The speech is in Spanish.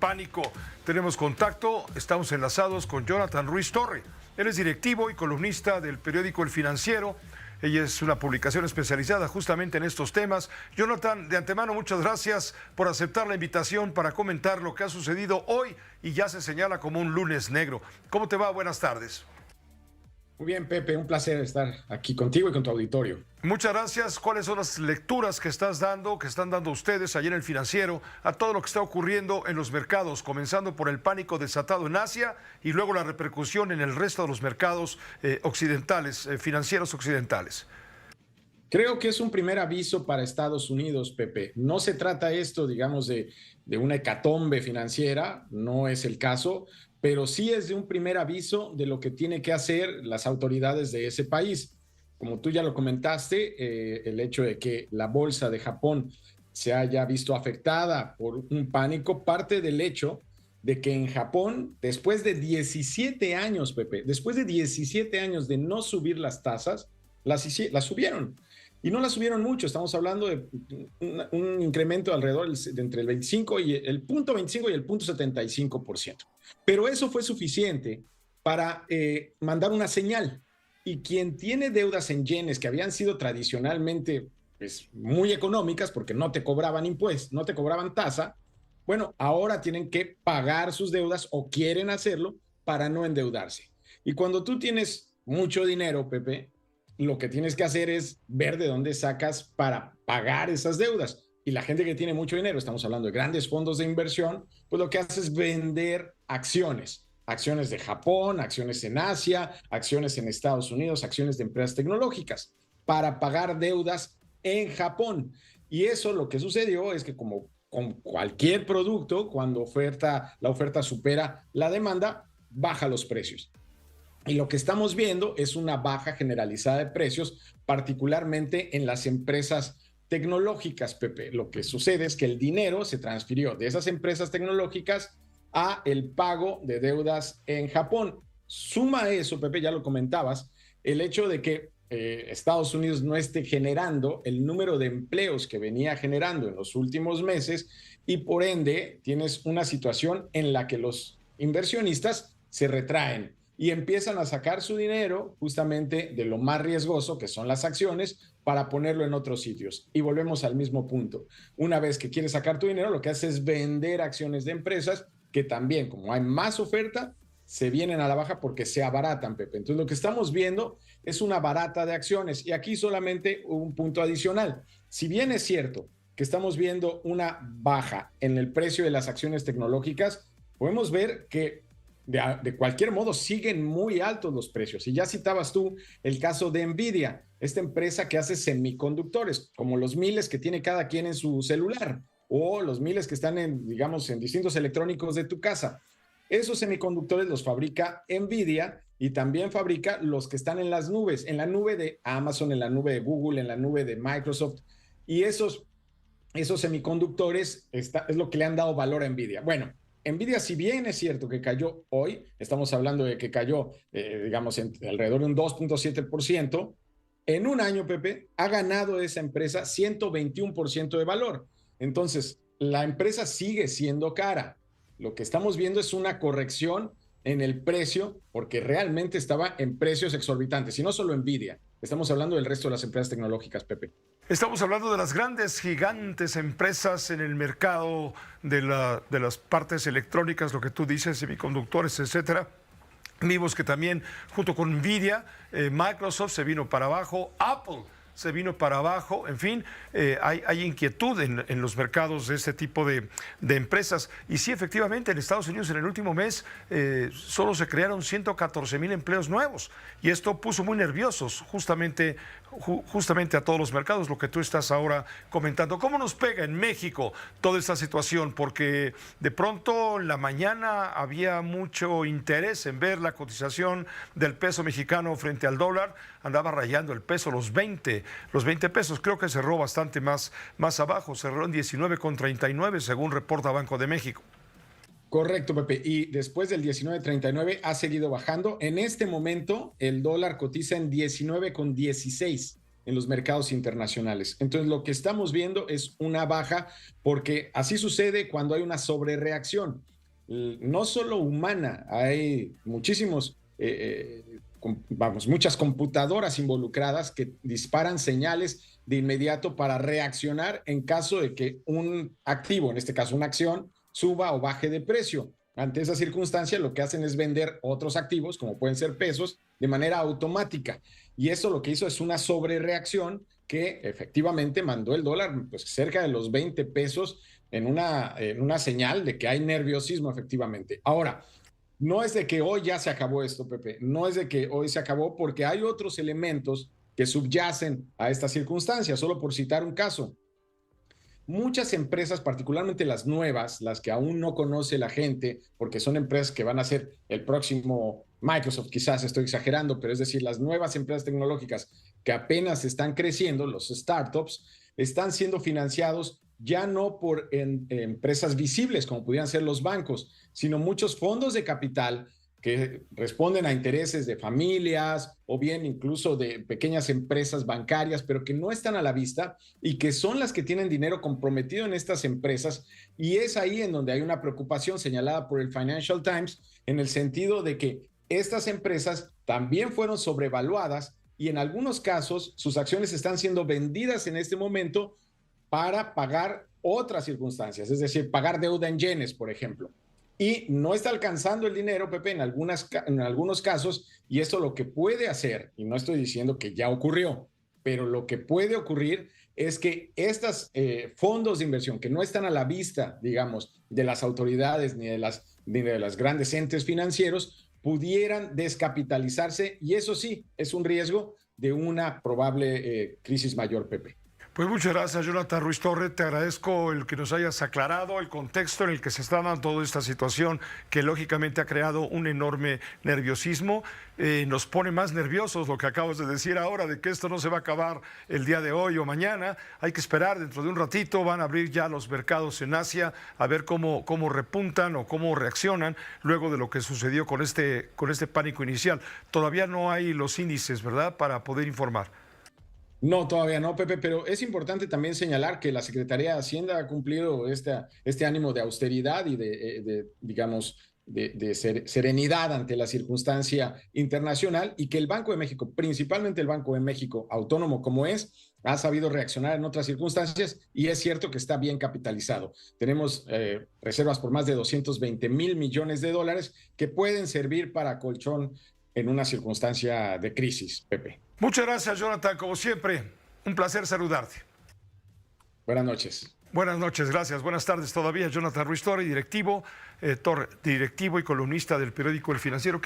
Pánico. Tenemos contacto, estamos enlazados con Jonathan Ruiz Torre. Él es directivo y columnista del periódico El Financiero. Ella es una publicación especializada justamente en estos temas. Jonathan, de antemano, muchas gracias por aceptar la invitación para comentar lo que ha sucedido hoy y ya se señala como un lunes negro. ¿Cómo te va? Buenas tardes. Muy bien, Pepe, un placer estar aquí contigo y con tu auditorio. Muchas gracias. ¿Cuáles son las lecturas que están dando ustedes allí en El Financiero a todo lo que está ocurriendo en los mercados, comenzando por el pánico desatado en Asia y luego la repercusión en el resto de los mercados occidentales, financieros occidentales? Creo que es un primer aviso para Estados Unidos, Pepe. No se trata esto, digamos, de una hecatombe financiera, no es el caso, pero sí es de un primer aviso de lo que tienen que hacer las autoridades de ese país. Como tú ya lo comentaste, el hecho de que la bolsa de Japón se haya visto afectada por un pánico parte del hecho de que en Japón, después de 17 años, Pepe, después de 17 años de no subir las tasas, las subieron. Y no las subieron mucho, estamos hablando de un incremento alrededor de entre el 25 y el punto 25 y el punto 75%. Pero eso fue suficiente para mandar una señal. Y quien tiene deudas en yenes que habían sido tradicionalmente pues, muy económicas porque no te cobraban impuestos, no te cobraban tasa, bueno, ahora tienen que pagar sus deudas o quieren hacerlo para no endeudarse. Y cuando tú tienes mucho dinero, Pepe, lo que tienes que hacer es ver de dónde sacas para pagar esas deudas. Y la gente que tiene mucho dinero, estamos hablando de grandes fondos de inversión, pues lo que hace es vender acciones. Acciones de Japón, acciones en Asia, acciones en Estados Unidos, acciones de empresas tecnológicas para pagar deudas en Japón. Y eso lo que sucedió es que como con cualquier producto, cuando la oferta supera la demanda, baja los precios. Y lo que estamos viendo es una baja generalizada de precios, particularmente en las empresas tecnológicas, Pepe. Lo que sucede es que el dinero se transfirió de esas empresas tecnológicas a el pago de deudas en Japón. Suma eso, Pepe, ya lo comentabas, el hecho de que Estados Unidos no esté generando el número de empleos que venía generando en los últimos meses y por ende tienes una situación en la que los inversionistas se retraen y empiezan a sacar su dinero justamente de lo más riesgoso, que son las acciones, para ponerlo en otros sitios. Y volvemos al mismo punto. Una vez que quieres sacar tu dinero, lo que haces es vender acciones de empresas que también, como hay más oferta, se vienen a la baja porque se abaratan, Pepe. Entonces, lo que estamos viendo es una barata de acciones. Y aquí solamente un punto adicional. Si bien es cierto que estamos viendo una baja en el precio de las acciones tecnológicas, podemos ver que de cualquier modo siguen muy altos los precios. Y ya citabas tú el caso de Nvidia, esta empresa que hace semiconductores, como los miles que tiene cada quien en su celular o los miles que están en, digamos, en distintos electrónicos de tu casa. Esos semiconductores los fabrica Nvidia y también fabrica los que están en las nubes, en la nube de Amazon, en la nube de Google, en la nube de Microsoft. Y esos semiconductores es lo que le han dado valor a Nvidia. Bueno, Nvidia, si bien es cierto que cayó hoy, estamos hablando de que cayó, digamos, alrededor de un 2.7%, en un año, Pepe, ha ganado esa empresa 121% de valor. Entonces, la empresa sigue siendo cara. Lo que estamos viendo es una corrección en el precio, porque realmente estaba en precios exorbitantes, y no solo Nvidia, estamos hablando del resto de las empresas tecnológicas, Pepe. Estamos hablando de las grandes, gigantes empresas en el mercado de las partes electrónicas, lo que tú dices, semiconductores, etcétera. Vimos que también, junto con Nvidia, Microsoft se vino para abajo, Apple se vino para abajo, en fin, hay inquietud en los mercados de este tipo de empresas. Y sí, efectivamente, en Estados Unidos en el último mes solo se crearon 114,000 empleos nuevos y esto puso muy nerviosos justamente a todos los mercados, lo que tú estás ahora comentando. ¿Cómo nos pega en México toda esta situación? Porque de pronto en la mañana había mucho interés en ver la cotización del peso mexicano frente al dólar, andaba rayando el peso los 20 pesos, creo que cerró bastante más abajo, cerró en 19,39 según reporta Banco de México. Correcto, Pepe. Y después del 19.39 ha seguido bajando. En este momento el dólar cotiza en 19,16. en los mercados internacionales. Entonces, lo que estamos viendo es una baja, porque así sucede cuando hay una sobrereacción, no solo humana, hay muchas computadoras involucradas que disparan señales de inmediato para reaccionar en caso de que un activo, en este caso una acción, suba o baje de precio. Ante esa circunstancia, lo que hacen es vender otros activos, como pueden ser pesos, de manera automática. Y eso lo que hizo es una sobrereacción que efectivamente mandó el dólar pues, cerca de los 20 pesos en una señal de que hay nerviosismo efectivamente. Ahora, no es de que hoy ya se acabó esto, Pepe, no es de que hoy se acabó porque hay otros elementos que subyacen a esta circunstancia, solo por citar un caso. Muchas empresas, particularmente las nuevas, las que aún no conoce la gente, porque son empresas que van a ser el próximo Microsoft, quizás estoy exagerando, pero es decir, las nuevas empresas tecnológicas que apenas están creciendo, los startups, están siendo financiados ya no por empresas visibles como pudieran ser los bancos, sino muchos fondos de capital que responden a intereses de familias o bien incluso de pequeñas empresas bancarias, pero que no están a la vista y que son las que tienen dinero comprometido en estas empresas. Y es ahí en donde hay una preocupación señalada por el Financial Times en el sentido de que estas empresas también fueron sobrevaluadas y en algunos casos sus acciones están siendo vendidas en este momento para pagar otras circunstancias, es decir, pagar deuda en yenes, por ejemplo. Y no está alcanzando el dinero, Pepe, en algunos casos, y esto lo que puede hacer, y no estoy diciendo que ya ocurrió, pero lo que puede ocurrir es que estos fondos de inversión que no están a la vista, digamos, de las autoridades ni de las grandes entes financieros, pudieran descapitalizarse, y eso sí, es un riesgo de una probable crisis mayor, Pepe. Pues muchas gracias, Jonathan Ruiz Torres. Te agradezco el que nos hayas aclarado el contexto en el que se está dando toda esta situación que lógicamente ha creado un enorme nerviosismo. Nos pone más nerviosos lo que acabas de decir ahora, de que esto no se va a acabar el día de hoy o mañana. Hay que esperar, dentro de un ratito van a abrir ya los mercados en Asia a ver cómo repuntan o cómo reaccionan luego de lo que sucedió con este pánico inicial. Todavía no hay los índices, ¿verdad?, para poder informar. No, todavía no, Pepe, pero es importante también señalar que la Secretaría de Hacienda ha cumplido este ánimo de austeridad y digamos, de serenidad ante la circunstancia internacional y que el Banco de México, principalmente el Banco de México, autónomo como es, ha sabido reaccionar en otras circunstancias y es cierto que está bien capitalizado. Tenemos reservas por más de 220,000 millones de dólares que pueden servir para colchón en una circunstancia de crisis, Pepe. Muchas gracias, Jonathan, como siempre. Un placer saludarte. Buenas noches. Buenas noches, gracias. Buenas tardes todavía, Jonathan Ruiz Torres, directivo y columnista del periódico El Financiero.